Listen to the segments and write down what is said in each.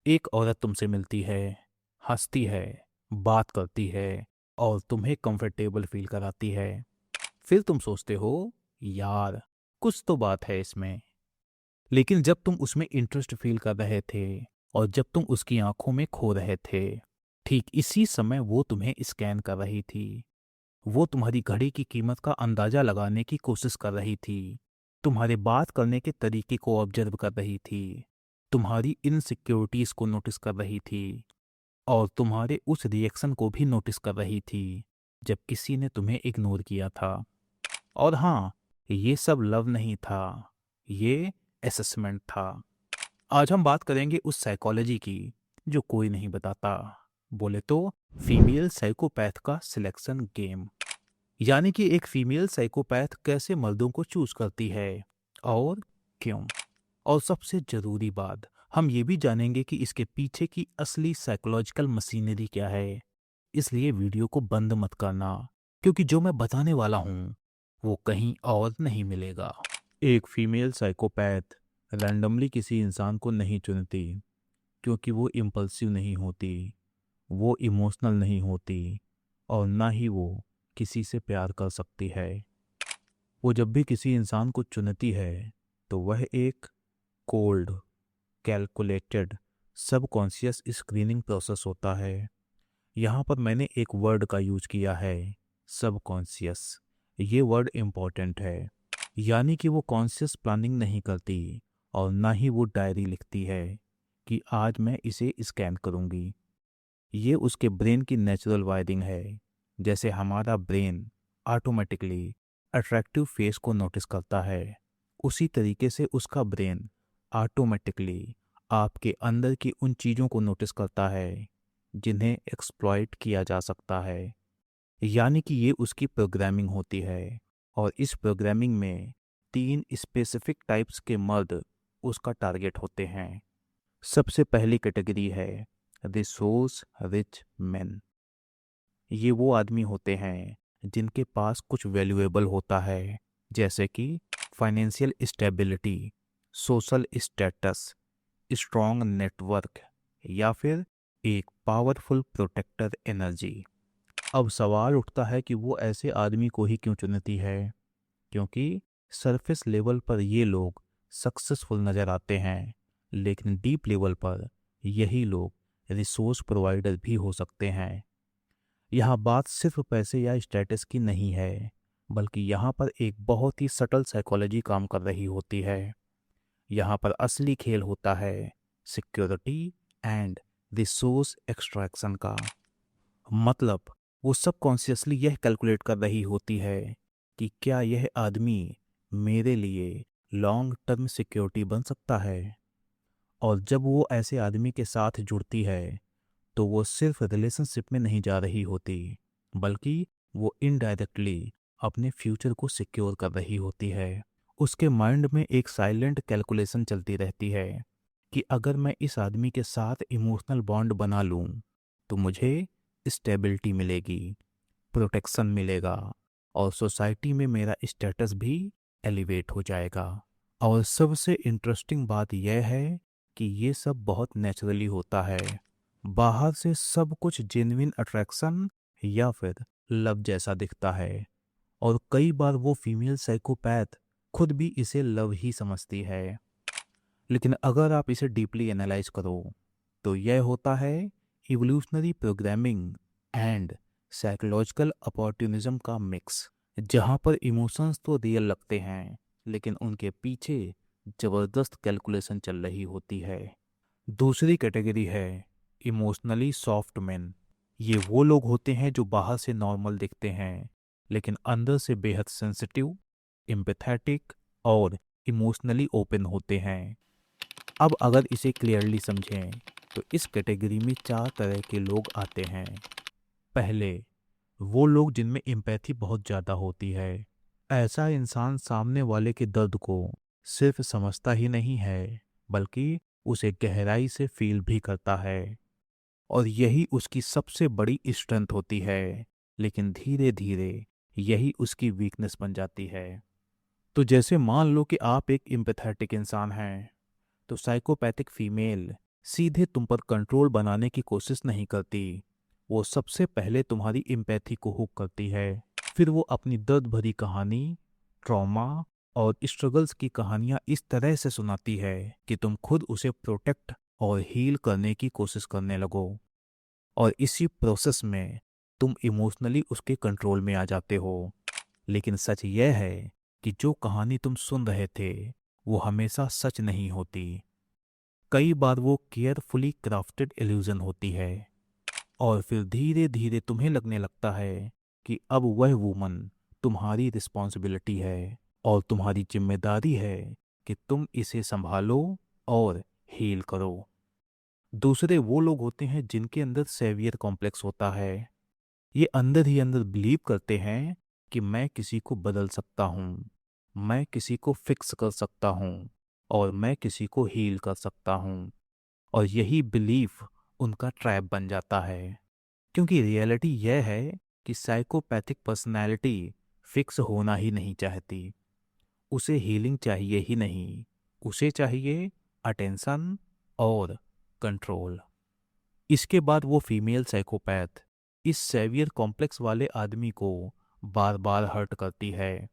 एक औरत तुमसे मिलती है, हंसती है, बात करती है और तुम्हें कंफर्टेबल फील कराती है। फिर तुम सोचते हो, यार कुछ तो बात है इसमें। लेकिन जब तुम उसमें इंटरेस्ट फील कर रहे थे और जब तुम उसकी आंखों में खो रहे थे, ठीक इसी समय वो तुम्हें स्कैन कर रही थी। वो तुम्हारी घड़ी की कीमत का अंदाजा लगाने की कोशिश कर रही थी, तुम्हारे बात करने के तरीके को ऑब्जर्व कर रही थी, तुम्हारी इनसिक्योरिटीज को नोटिस कर रही थी और तुम्हारे उस रिएक्शन को भी नोटिस कर रही थी जब किसी ने तुम्हें इग्नोर किया था। और हाँ, ये सब लव नहीं था, ये असेसमेंट था। आज हम बात करेंगे उस साइकोलॉजी की जो कोई नहीं बताता। बोले तो फीमेल साइकोपैथ का सिलेक्शन गेम। यानी कि एक फीमेल साइकोपैथ कैसे मर्दों को चूज करती है और क्यों। और सबसे जरूरी बात, हम ये भी जानेंगे कि इसके पीछे की असली साइकोलॉजिकल मशीनरी क्या है। इसलिए वीडियो को बंद मत करना, क्योंकि जो मैं बताने वाला हूँ वो कहीं और नहीं मिलेगा। एक फीमेल साइकोपैथ रैंडमली किसी इंसान को नहीं चुनती, क्योंकि वो इम्पल्सिव नहीं होती, वो इमोशनल नहीं होती और ना ही वो किसी से प्यार कर सकती है। वो जब भी किसी इंसान को चुनती है तो वह एक cold, calculated, subconscious screening process होता है। यहाँ पर मैंने एक वर्ड का यूज किया है, सबकॉन्शियस। ये वर्ड इम्पॉर्टेंट है। यानी कि वो कॉन्शियस प्लानिंग नहीं करती और ना ही वो डायरी लिखती है कि आज मैं इसे स्कैन करूँगी। ये उसके ब्रेन की नेचुरल वायरिंग है। जैसे हमारा ब्रेन ऑटोमेटिकली अट्रैक्टिव फेस को नोटिस करता है, उसी तरीके से उसका ब्रेन ऑटोमेटिकली आपके अंदर की उन चीज़ों को नोटिस करता है जिन्हें एक्सप्लॉइट किया जा सकता है। यानी कि ये उसकी प्रोग्रामिंग होती है और इस प्रोग्रामिंग में 3 स्पेसिफिक टाइप्स के मर्द उसका टारगेट होते हैं। सबसे पहली कैटेगरी है रिसोर्स रिच मेन। ये वो आदमी होते हैं जिनके पास कुछ वैल्यूएबल होता है, जैसे कि financial stability, social status, strong network या फिर एक पावरफुल प्रोटेक्टर एनर्जी। अब सवाल उठता है कि वो ऐसे आदमी को ही क्यों चुनती है, क्योंकि सरफेस लेवल पर ये लोग सक्सेसफुल नज़र आते हैं, लेकिन डीप लेवल पर यही लोग रिसोर्स प्रोवाइडर भी हो सकते हैं। यहाँ बात सिर्फ पैसे या स्टेटस की नहीं है, बल्कि यहाँ पर एक बहुत ही सटल साइकोलॉजी काम कर रही होती है। यहाँ पर असली खेल होता है सिक्योरिटी एंड रिसोर्स एक्सट्रैक्शन का। मतलब वो सबकॉन्शियसली यह कैलकुलेट कर रही होती है कि क्या यह आदमी मेरे लिए लॉन्ग टर्म सिक्योरिटी बन सकता है। और जब वो ऐसे आदमी के साथ जुड़ती है तो वो सिर्फ रिलेशनशिप में नहीं जा रही होती, बल्कि वो इनडायरेक्टली अपने फ्यूचर को सिक्योर कर रही होती है। उसके माइंड में एक साइलेंट कैलकुलेशन चलती रहती है कि अगर मैं इस आदमी के साथ इमोशनल बॉन्ड बना लूं तो मुझे स्टेबिलिटी मिलेगी, प्रोटेक्शन मिलेगा और सोसाइटी में मेरा स्टेटस भी एलिवेट हो जाएगा। और सबसे इंटरेस्टिंग बात यह है कि ये सब बहुत नेचुरली होता है। बाहर से सब कुछ जेन्युइन अट्रैक्शन या फिर लव जैसा दिखता है और कई बार वो फीमेल साइकोपैथ खुद भी इसे लव ही समझती है। लेकिन अगर आप इसे डीपली एनालाइज करो तो यह होता है evolutionary programming and psychological opportunism का मिक्स, जहाँ पर इमोशंस तो रियल लगते हैं लेकिन उनके पीछे जबरदस्त कैलकुलेशन चल रही होती है। दूसरी कैटेगरी है इमोशनली सॉफ्ट मैन। ये वो लोग होते हैं जो बाहर से नॉर्मल दिखते हैं लेकिन अंदर से बेहद सेंसिटिव, एम्पैथेटिक और इमोशनली ओपन होते हैं। अब अगर इसे क्लियरली समझें तो इस कैटेगरी में 4 तरह के लोग आते हैं। पहले, वो लोग जिनमें एम्पैथी बहुत ज़्यादा होती है। ऐसा इंसान सामने वाले के दर्द को सिर्फ समझता ही नहीं है, बल्कि उसे गहराई से फील भी करता है और यही उसकी सबसे बड़ी स्ट्रेंथ होती है। लेकिन धीरे धीरे यही उसकी वीकनेस बन जाती है। तो जैसे मान लो कि आप एक एम्पैथेटिक इंसान हैं, तो साइकोपैथिक फीमेल सीधे तुम पर कंट्रोल बनाने की कोशिश नहीं करती। वो सबसे पहले तुम्हारी एम्पैथी को हुक करती है। फिर वो अपनी दर्द भरी कहानी, ट्रॉमा और स्ट्रगल्स की कहानियां इस तरह से सुनाती है कि तुम खुद उसे प्रोटेक्ट और हील करने की कोशिश करने लगो। और इसी प्रोसेस में तुम इमोशनली उसके कंट्रोल में आ जाते हो। लेकिन सच यह है कि जो कहानी तुम सुन रहे थे वो हमेशा सच नहीं होती। कई बार वो केयरफुली क्राफ्टेड इल्यूजन होती है। और फिर धीरे धीरे तुम्हें लगने लगता है कि अब वह वुमन तुम्हारी रिस्पॉन्सिबिलिटी है और तुम्हारी जिम्मेदारी है कि तुम इसे संभालो और हील करो। दूसरे वो लोग होते हैं जिनके अंदर सेवियर कॉम्प्लेक्स होता है। ये अंदर ही अंदर बिलीव करते हैं कि मैं किसी को बदल सकता हूँ, मैं किसी को फिक्स कर सकता हूँ और मैं किसी को हील कर सकता हूँ। और यही बिलीफ उनका ट्रैप बन जाता है। क्योंकि रियलिटी यह है कि साइकोपैथिक पर्सनैलिटी फिक्स होना ही नहीं चाहती। उसे हीलिंग चाहिए ही नहीं, उसे चाहिए अटेंशन और कंट्रोल। इसके बाद वो फीमेल साइकोपैथ इस सेवियर कॉम्प्लेक्स वाले आदमी को बार बार हर्ट करती है।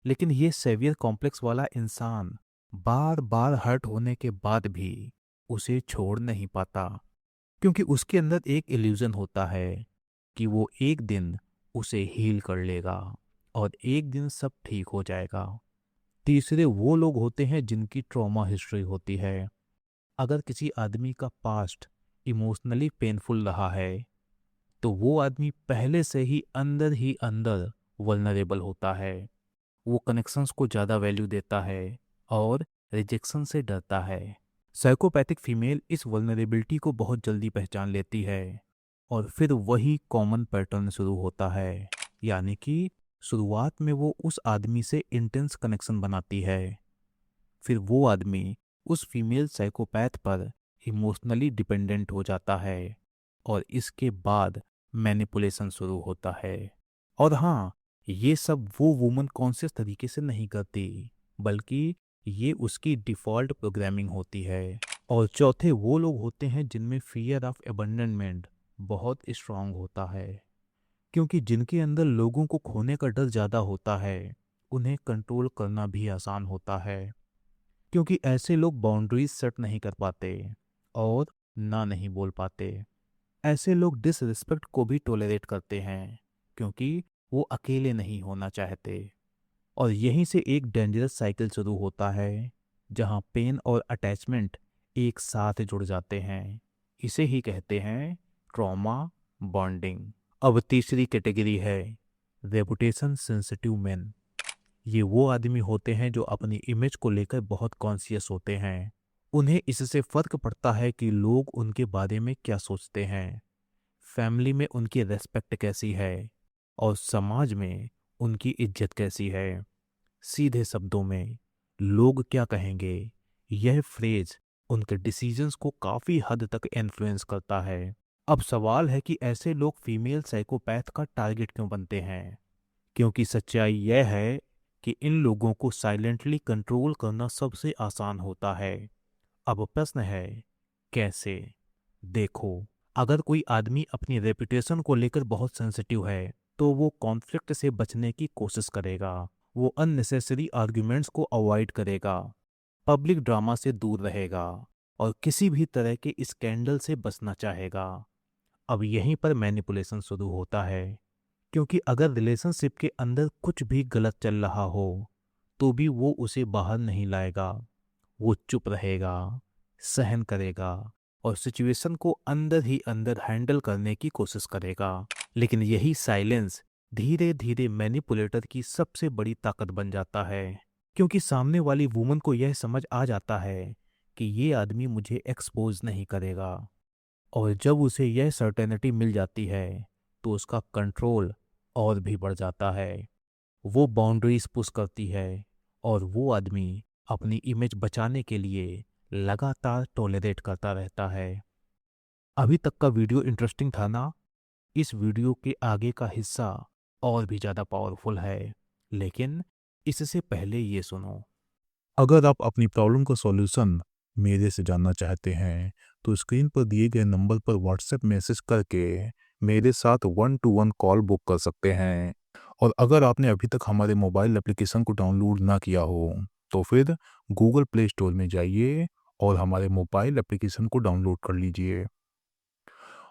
लेकिन ये सेवियर कॉम्प्लेक्स वाला इंसान बार बार हर्ट होने के बाद भी उसे छोड़ नहीं पाता। क्योंकि उसके अंदर एक इल्यूजन होता है कि वो एक दिन उसे हील कर लेगा और एक दिन सब ठीक हो जाएगा। तीसरे वो लोग होते हैं जिनकी ट्रॉमा हिस्ट्री होती है। अगर किसी आदमी का पास्ट इमोशनली पेनफुल रहा है तो वो आदमी पहले से ही अंदर वल्नरेबल होता है। वो कनेक्शंस को ज़्यादा वैल्यू देता है और रिजेक्शन से डरता है। साइकोपैथिक फीमेल इस वल्नरेबिलिटी को बहुत जल्दी पहचान लेती है और फिर वही कॉमन पैटर्न शुरू होता है। यानी कि शुरुआत में वो उस आदमी से इंटेंस कनेक्शन बनाती है, फिर वो आदमी उस फीमेल साइकोपैथ पर इमोशनली डिपेंडेंट हो जाता है और इसके बाद मैनिपुलेशन शुरू होता है। और हाँ, ये सब वो वुमन कॉन्शियस तरीके से नहीं करती, बल्कि ये उसकी डिफ़ॉल्ट प्रोग्रामिंग होती है। और चौथे वो लोग होते हैं जिनमें फियर ऑफ अबंडनमेंट बहुत स्ट्रांग होता है। क्योंकि जिनके अंदर लोगों को खोने का डर ज़्यादा होता है, उन्हें कंट्रोल करना भी आसान होता है। क्योंकि ऐसे लोग बाउंड्रीज सेट नहीं कर पाते और ना नहीं बोल पाते। ऐसे लोग डिसरिस्पेक्ट को भी टॉलरेट करते हैं क्योंकि वो अकेले नहीं होना चाहते। और यहीं से एक डेंजरस साइकिल शुरू होता है जहां पेन और अटैचमेंट एक साथ जुड़ जाते हैं। इसे ही कहते हैं ट्रॉमा बॉन्डिंग। अब तीसरी कैटेगरी है रेपुटेशन सेंसिटिव मैन। ये वो आदमी होते हैं जो अपनी इमेज को लेकर बहुत कॉन्शियस होते हैं। उन्हें इससे फर्क पड़ता है कि लोग उनके बारे में क्या सोचते हैं, फैमिली में उनकी रेस्पेक्ट कैसी है और समाज में उनकी इज्जत कैसी है। सीधे शब्दों में, लोग क्या कहेंगे, यह फ्रेज उनके डिसीजंस को काफी हद तक इन्फ्लुएंस करता है। अब सवाल है कि ऐसे लोग फीमेल साइकोपैथ का टारगेट क्यों बनते हैं? क्योंकि सच्चाई यह है कि इन लोगों को साइलेंटली कंट्रोल करना सबसे आसान होता है। अब प्रश्न है, कैसे? देखो, अगर कोई आदमी अपनी रेपुटेशन को लेकर बहुत सेंसिटिव है तो वो कॉन्फ्लिक्ट से बचने की कोशिश करेगा। वो अननेसेसरी आर्ग्यूमेंट्स को अवॉइड करेगा, पब्लिक ड्रामा से दूर रहेगा और किसी भी तरह के स्कैंडल से बचना चाहेगा। अब यहीं पर मैनिपुलेशन शुरू होता है। क्योंकि अगर रिलेशनशिप के अंदर कुछ भी गलत चल रहा हो तो भी वो उसे बाहर नहीं लाएगा। वो चुप रहेगा, सहन करेगा और सिचुएशन को अंदर ही अंदर हैंडल करने की कोशिश करेगा। लेकिन यही साइलेंस धीरे धीरे मैनिपुलेटर की सबसे बड़ी ताकत बन जाता है। क्योंकि सामने वाली वुमन को यह समझ आ जाता है कि ये आदमी मुझे एक्सपोज नहीं करेगा। और जब उसे यह सर्टेनिटी मिल जाती है तो उसका कंट्रोल और भी बढ़ जाता है। वो बाउंड्रीज पुश करती है और वो आदमी अपनी इमेज बचाने के लिए लगातार टॉलरेट करता रहता है। अभी तक का वीडियो इंटरेस्टिंग था ना? इस वीडियो के आगे का हिस्सा और भी ज़्यादा पावरफुल है, लेकिन इससे पहले ये सुनो। अगर आप अपनी प्रॉब्लम का सॉल्यूशन मेरे से जानना चाहते हैं तो स्क्रीन पर दिए गए नंबर पर व्हाट्सएप मैसेज करके मेरे साथ 1-to-1 कॉल बुक कर सकते हैं। और अगर आपने अभी तक हमारे मोबाइल एप्लीकेशन को डाउनलोड ना किया हो, तो फिर गूगल प्ले स्टोर में जाइए और हमारे मोबाइल एप्लीकेशन को डाउनलोड कर लीजिए।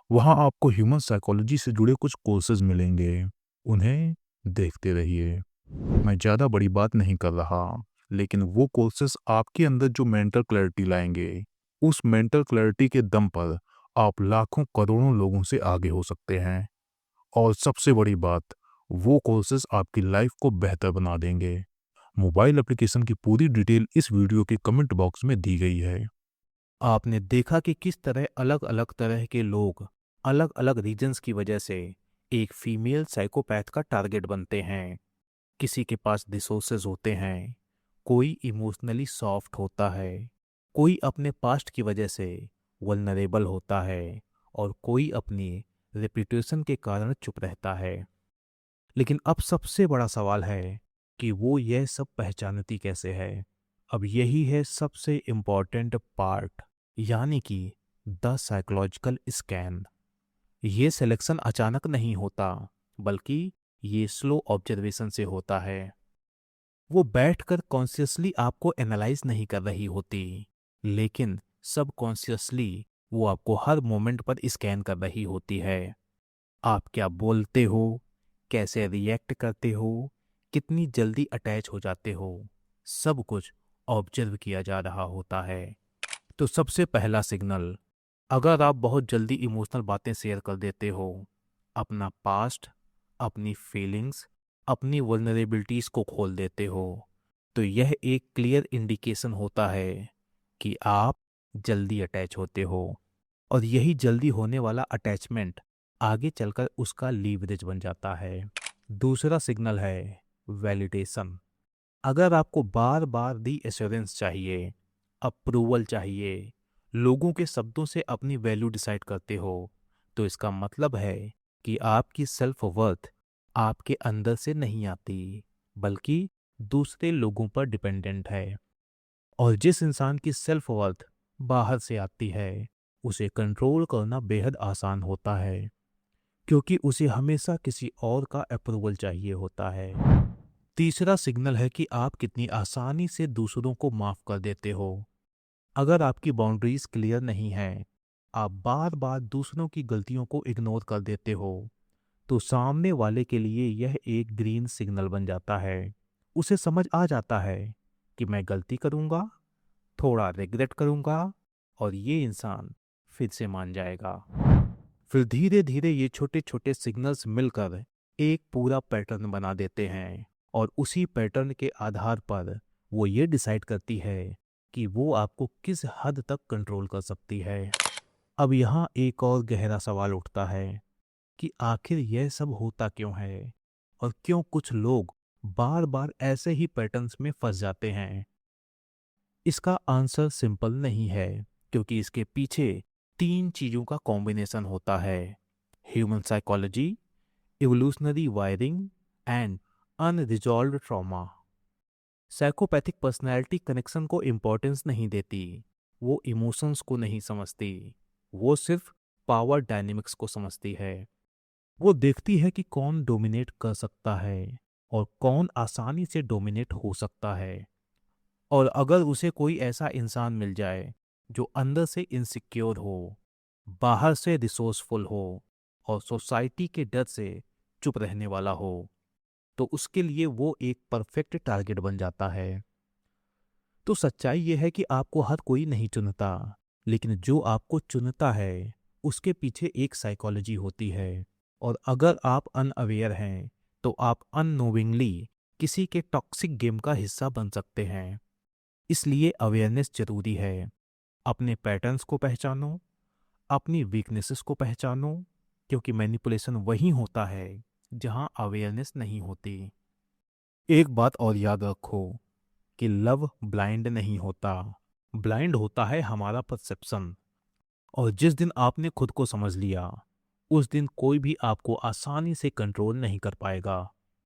वहाँ आपको ह्यूमन साइकोलॉजी से जुड़े कुछ कोर्सेज मिलेंगे, उन्हें देखते रहिए। मैं ज़्यादा बड़ी बात नहीं कर रहा, लेकिन वो कोर्सेज आपके अंदर जो मेंटल क्लैरिटी लाएंगे, उस मेंटल क्लैरिटी के दम पर आप लाखों करोड़ों लोगों से आगे हो सकते हैं। और सबसे बड़ी बात, वो कोर्सेज आपकी लाइफ को बेहतर बना देंगे। मोबाइल एप्लीकेशन की पूरी डिटेल इस वीडियो के कमेंट बॉक्स में दी गई है। आपने देखा कि किस तरह अलग अलग तरह के लोग अलग अलग रीजंस की वजह से एक फीमेल साइकोपैथ का टारगेट बनते हैं। किसी के पास रिसोर्सेज होते हैं, कोई इमोशनली सॉफ्ट होता है, कोई अपने पास्ट की वजह से वल्नरेबल होता है और कोई अपनी रेपुटेशन के कारण चुप रहता है। लेकिन अब सबसे बड़ा सवाल है कि वो यह सब पहचानती कैसे है। अब यही है सबसे इम्पॉर्टेंट पार्ट, यानी कि द साइकोलॉजिकल स्कैन। ये सिलेक्शन अचानक नहीं होता, बल्कि ये स्लो ऑब्जर्वेशन से होता है। वो बैठकर कॉन्शियसली आपको एनालाइज नहीं कर रही होती, लेकिन सबकॉन्शियसली वो आपको हर मोमेंट पर स्कैन कर रही होती है। आप क्या बोलते हो, कैसे रिएक्ट करते हो, कितनी जल्दी अटैच हो जाते हो, सब कुछ ऑब्जर्व किया जा रहा होता है। तो सबसे पहला सिग्नल, अगर आप बहुत जल्दी इमोशनल बातें शेयर कर देते हो, अपना पास्ट, अपनी फीलिंग्स, अपनी वल्नरेबिलिटीज को खोल देते हो, तो यह एक क्लियर इंडिकेशन होता है कि आप जल्दी अटैच होते हो। और यही जल्दी होने वाला अटैचमेंट आगे चलकर उसका लीवरेज बन जाता है। दूसरा सिग्नल है वैलिडेशन। अगर आपको बार बार रीएश्योरेंस चाहिए, अप्रूवल चाहिए, लोगों के शब्दों से अपनी वैल्यू डिसाइड करते हो, तो इसका मतलब है कि आपकी सेल्फ वर्थ आपके अंदर से नहीं आती, बल्कि दूसरे लोगों पर डिपेंडेंट है। और जिस इंसान की सेल्फ वर्थ बाहर से आती है, उसे कंट्रोल करना बेहद आसान होता है, क्योंकि उसे हमेशा किसी और का अप्रूवल चाहिए होता है। तीसरा सिग्नल है कि आप कितनी आसानी से दूसरों को माफ कर देते हो। अगर आपकी बाउंड्रीज क्लियर नहीं है, आप बार बार दूसरों की गलतियों को इग्नोर कर देते हो, तो सामने वाले के लिए यह एक ग्रीन सिग्नल बन जाता है। उसे समझ आ जाता है कि मैं गलती करूंगा, थोड़ा रिग्रेट करूंगा, और ये इंसान फिर से मान जाएगा। फिर धीरे धीरे ये छोटे छोटे सिग्नल्स मिलकर एक पूरा पैटर्न बना देते हैं, और उसी पैटर्न के आधार पर वो ये डिसाइड करती है कि वो आपको किस हद तक कंट्रोल कर सकती है। अब यहाँ एक और गहरा सवाल उठता है कि आखिर यह सब होता क्यों है, और क्यों कुछ लोग बार बार ऐसे ही पैटर्न्स में फंस जाते हैं। इसका आंसर सिंपल नहीं है, क्योंकि इसके पीछे तीन चीजों का कॉम्बिनेशन होता है: human psychology, evolutionary wiring and unresolved trauma. Psychopathic personality connection को इम्पोर्टेंस नहीं देती, वो इमोशंस को नहीं समझती, वो सिर्फ पावर डायनेमिक्स को समझती है। वो देखती है कि कौन डोमिनेट कर सकता है और कौन आसानी से डोमिनेट हो सकता है। और अगर उसे कोई ऐसा इंसान मिल जाए जो अंदर से इनसिक्योर हो, बाहर से रिसोर्सफुल हो और सोसाइटी के डर से चुप रहने वाला हो, तो उसके लिए वो एक परफेक्ट टारगेट बन जाता है। तो सच्चाई ये है कि आपको हर कोई नहीं चुनता, लेकिन जो आपको चुनता है उसके पीछे एक साइकोलॉजी होती है। और अगर आप अनअवेयर हैं, तो आप अननोविंगली किसी के टॉक्सिक गेम का हिस्सा बन सकते हैं। इसलिए अवेयरनेस जरूरी है। अपने पैटर्न्स को पहचानो, अपनी वीकनेसेस को पहचानो, क्योंकि मैनिपुलेशन वही होता है जहां अवेयरनेस नहीं होती। एक बात और याद रखो कि लव ब्लाइंड नहीं होता, ब्लाइंड होता है हमारा परसेप्शन। और जिस दिन आपने खुद को समझ लिया, उस दिन कोई भी आपको आसानी से कंट्रोल नहीं कर पाएगा।